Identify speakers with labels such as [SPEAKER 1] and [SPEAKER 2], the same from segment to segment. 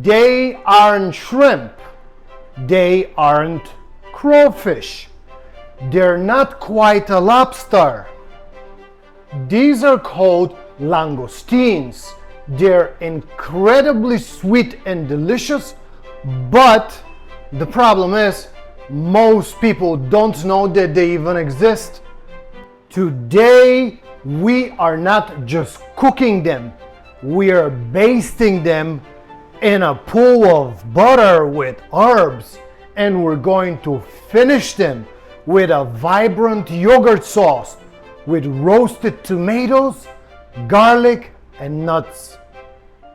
[SPEAKER 1] They aren't shrimp. They aren't crawfish. They're not quite a lobster. These are called langoustines. They're incredibly sweet and delicious, but the problem is most people don't know that they even exist. Today, we are not just cooking them, we are basting them in a pool of butter with herbs, and we're going to finish them with a vibrant yogurt sauce with roasted tomatoes, garlic, and nuts.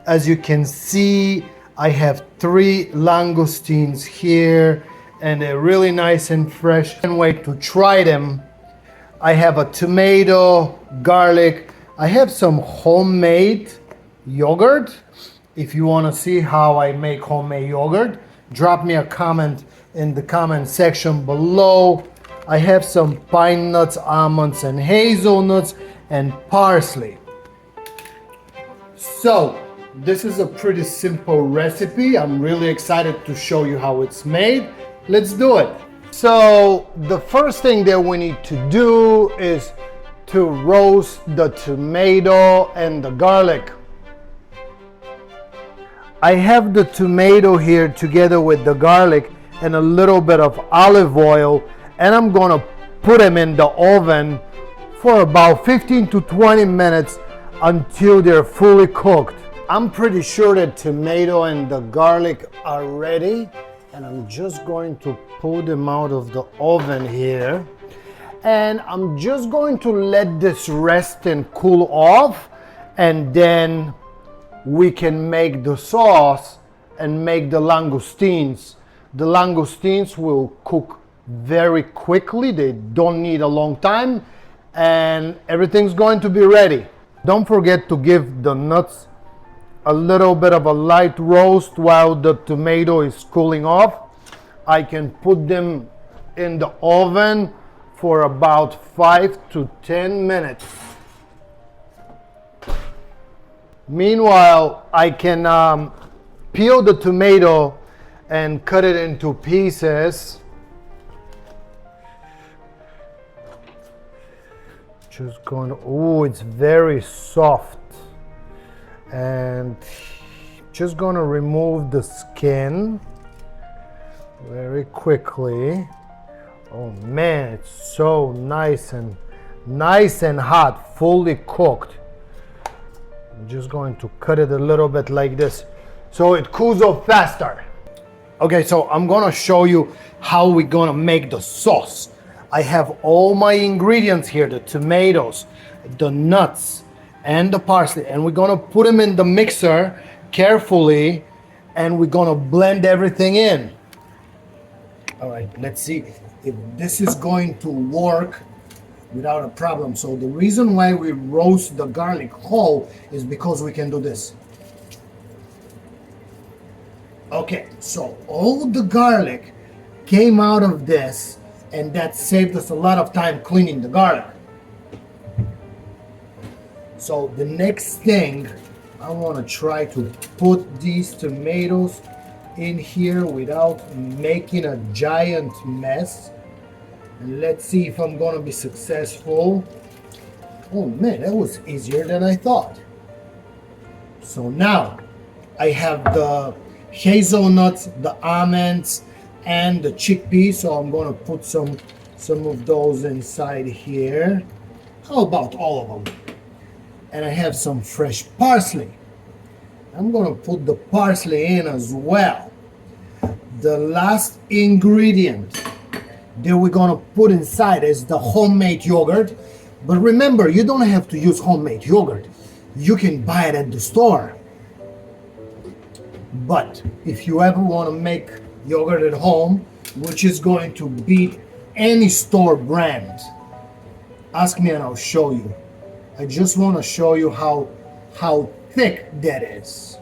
[SPEAKER 1] As you can see, I have 3 langoustines here, and they're really nice and fresh. Can't wait to try them. I have a tomato, garlic. I have some homemade yogurt. If you want to see how I make homemade yogurt, drop me a comment in the comment section below. I have some pine nuts, almonds, and hazelnuts, and parsley. So, this is a pretty simple recipe. I'm really excited to show you how it's made. Let's do it. So, the first thing that we need to do is to roast the tomato and the garlic. I have the tomato here together with the garlic and a little bit of olive oil, and I'm gonna put them in the oven for about 15 to 20 minutes until they're fully cooked. I'm pretty sure the tomato and the garlic are ready, and I'm just going to pull them out of the oven here, and I'm just going to let this rest and cool off, and then we can make the sauce and make the langoustines. The langoustines will cook very quickly. They don't need a long time, and everything's going to be ready. Don't forget to give the nuts a little bit of a light roast while the tomato is cooling off. I can put them in the oven for about 5 to 10 minutes. Meanwhile, I can peel the tomato and cut it into pieces. Just going to, oh, it's very soft. And just going to remove the skin very quickly. Oh man, it's so nice and hot, fully cooked. I'm just going to cut it a little bit like this so it cools off faster. Okay, so I'm gonna show you how we're gonna make the sauce. I have all my ingredients here, the tomatoes, the nuts, and the parsley, and we're gonna put them in the mixer carefully, and we're gonna blend everything in. All right, let's see if this is going to work without a problem. So the reason why we roast the garlic whole is because we can do this. Okay, so all the garlic came out of this, and that saved us a lot of time cleaning the garlic. So the next thing, I want to try to put these tomatoes in here without making a giant mess. And let's see if I'm going to be successful. Oh man, that was easier than I thought. So now I have the hazelnuts, the almonds, and the chickpeas. So I'm going to put some of those inside here. How about all of them? And I have some fresh parsley. I'm going to put the parsley in as well. The last ingredient that we're going to put inside is the homemade yogurt. But remember, you don't have to use homemade yogurt. You can buy it at the store. But if you ever want to make yogurt at home, which is going to beat any store brand, ask me and I'll show you. I just want to show you how thick that is.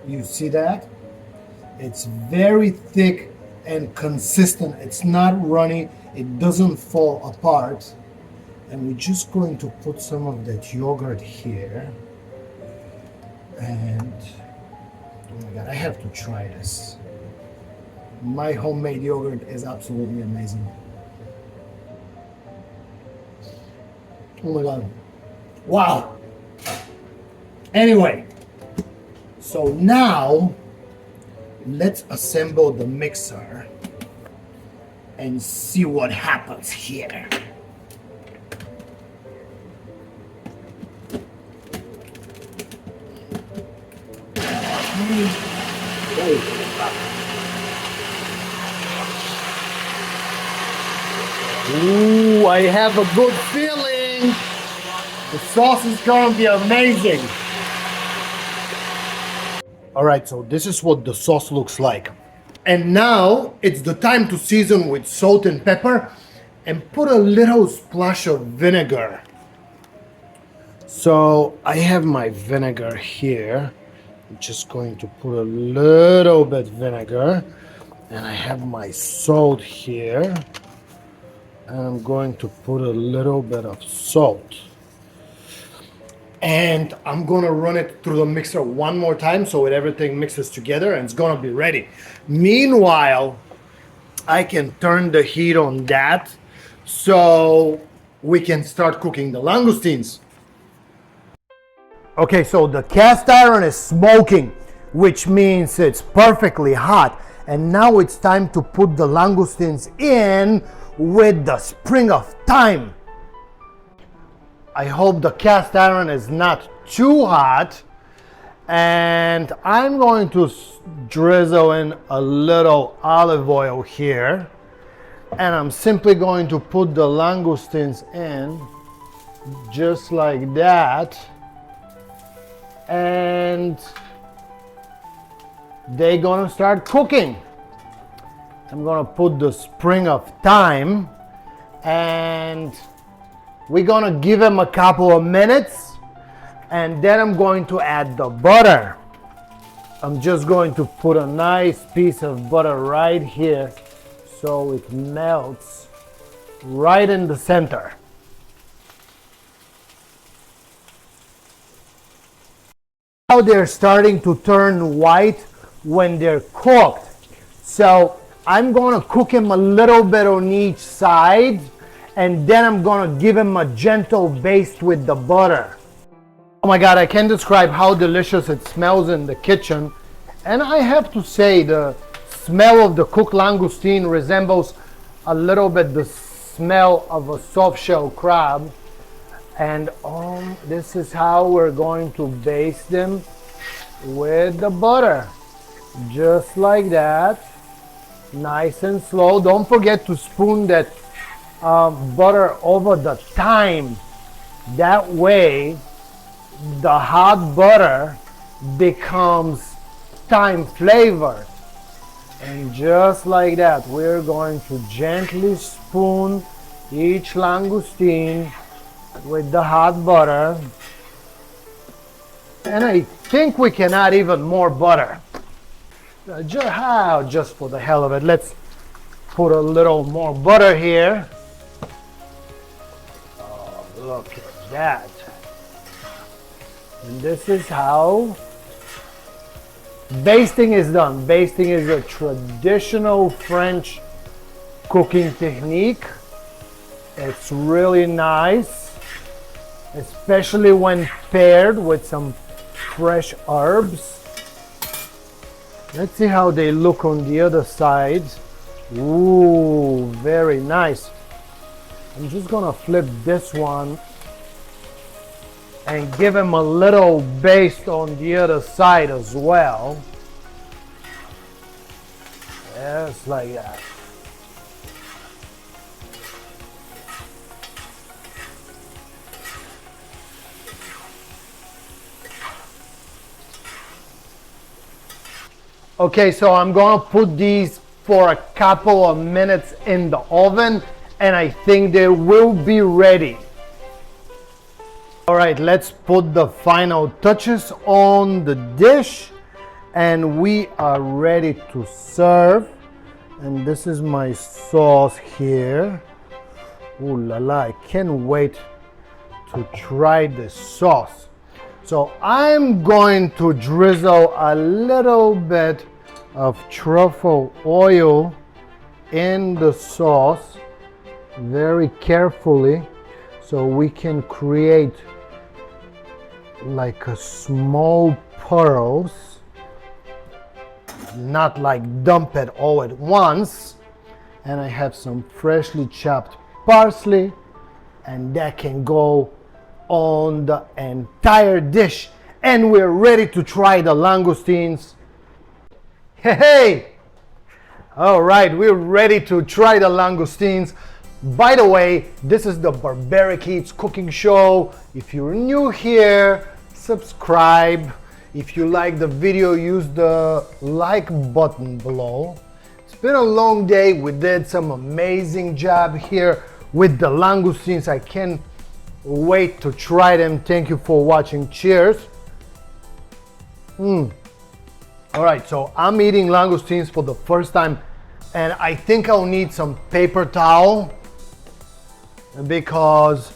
[SPEAKER 1] You see that? It's very thick and consistent. It's not runny. It doesn't fall apart. And we're just going to put some of that yogurt here. And I have to try this. My homemade yogurt is absolutely amazing. Oh my God. Wow. Anyway, so now let's assemble the mixer and see what happens here. Ooh, I have a good feeling. The sauce is gonna be amazing. All right, so this is what the sauce looks like. And now it's the time to season with salt and pepper and put a little splash of vinegar. So I have my vinegar here. I'm just going to put a little bit vinegar, and I have my salt here, and I'm going to put a little bit of salt. And I'm gonna run it through the mixer one more time so everything mixes together and it's gonna be ready. Meanwhile, I can turn the heat on that so we can start cooking the langoustines. Okay, so the cast iron is smoking, which means it's perfectly hot. And now it's time to put the langoustines in with the spring of thyme. I hope the cast iron is not too hot. And I'm going to drizzle in a little olive oil here. And I'm simply going to put the langoustines in just like that. And they're gonna start cooking. I'm gonna put the spring of thyme and we're gonna give them a couple of minutes, and then I'm going to add the butter. I'm just going to put a nice piece of butter right here so it melts right in the center. Now they're starting to turn white when they're cooked. So I'm gonna cook them a little bit on each side, and then I'm gonna give them a gentle baste with the butter. Oh my God, I can't describe how delicious it smells in the kitchen. And I have to say, the smell of the cooked langoustine resembles a little bit the smell of a soft shell crab. And this is how we're going to baste them with the butter. Just like that. Nice and slow. Don't forget to spoon that butter over the thyme. That way, the hot butter becomes thyme flavored. And just like that, we're going to gently spoon each langoustine with the hot butter. And I think we can add even more butter. Just for the hell of it, let's put a little more butter here. Oh, look at that. And this is how basting is done. Basting is a traditional French cooking technique. It's really nice, especially when paired with some fresh herbs. Let's see how they look on the other side. Ooh, very nice. I'm just gonna flip this one and give him a little baste on the other side as well. Just like that. Okay, so I'm gonna put these for a couple of minutes in the oven, and I think they will be ready. All right, let's put the final touches on the dish, and we are ready to serve. And this is my sauce here. Ooh la la, I can't wait to try this sauce. So I'm going to drizzle a little bit of truffle oil in the sauce very carefully so we can create like a small pearls, not like dump it all at once. And I have some freshly chopped parsley, and that can go on the entire dish. And we're ready to try the langoustines. Hey! All right, we're ready to try the langoustines. By the way, this is the Barbaric Eats cooking show. If you're new here, subscribe. If you like the video, use the like button below. It's been a long day. We did some amazing job here with the langoustines. I can't wait to try them. Thank you for watching. Cheers. All right, so I'm eating langoustines for the first time, and I think I'll need some paper towel because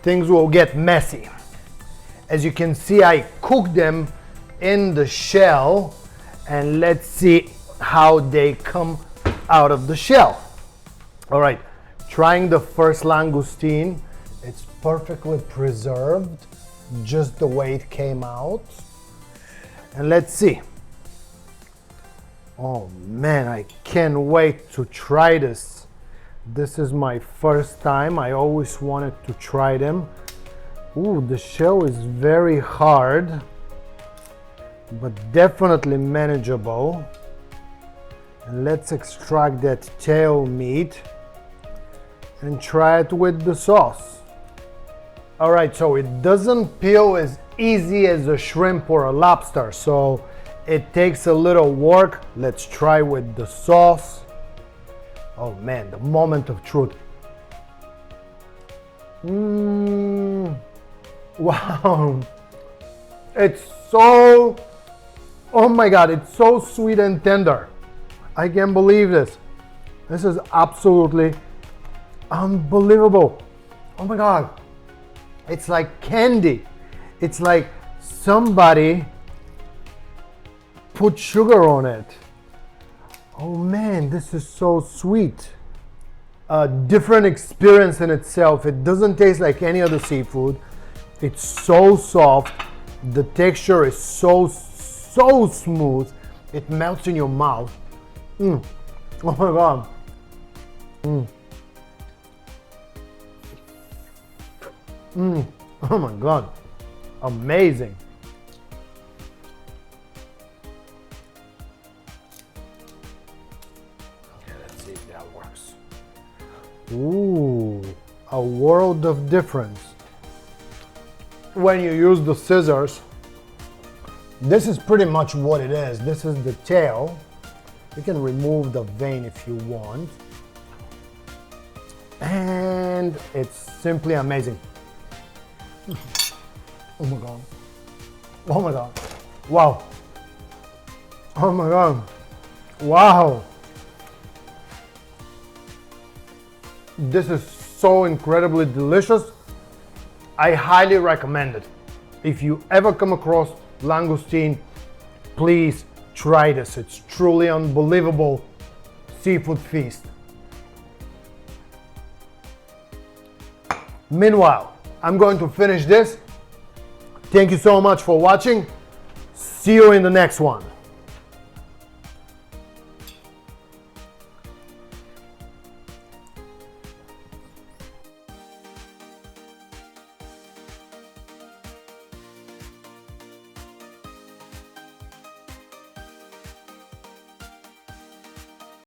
[SPEAKER 1] things will get messy. As you can see, I cooked them in the shell, and let's see how they come out of the shell. All right, trying the first langoustine. It's perfectly preserved, just the way it came out. And let's see. Oh man, I can't wait to try this. This is my first time. I always wanted to try them. Ooh, the shell is very hard, but definitely manageable. And let's extract that tail meat and try it with the sauce. All right, so it doesn't peel as easy as a shrimp or a lobster, so it takes a little work. Let's try with the sauce. Oh man, the moment of truth. Wow. It's so, oh my God, it's so sweet and tender. I can't believe this. This is absolutely unbelievable. Oh my God. It's like candy. It's like somebody put sugar on it. Oh man, this is so sweet. A different experience in itself. It doesn't taste like any other seafood. It's so soft. The texture is so smooth. It melts in your mouth. Oh my God. Oh my God. Amazing. See if that works. Ooh, a world of difference. When you use the scissors, this is pretty much what it is. This is the tail. You can remove the vein if you want. And it's simply amazing. Oh my God. Oh my God. Wow. Oh my God. Wow. This is so incredibly delicious. I highly recommend it. If you ever come across langoustine, please try this. It's truly unbelievable seafood feast. Meanwhile, I'm going to finish this. Thank you so much for watching. See you in the next one.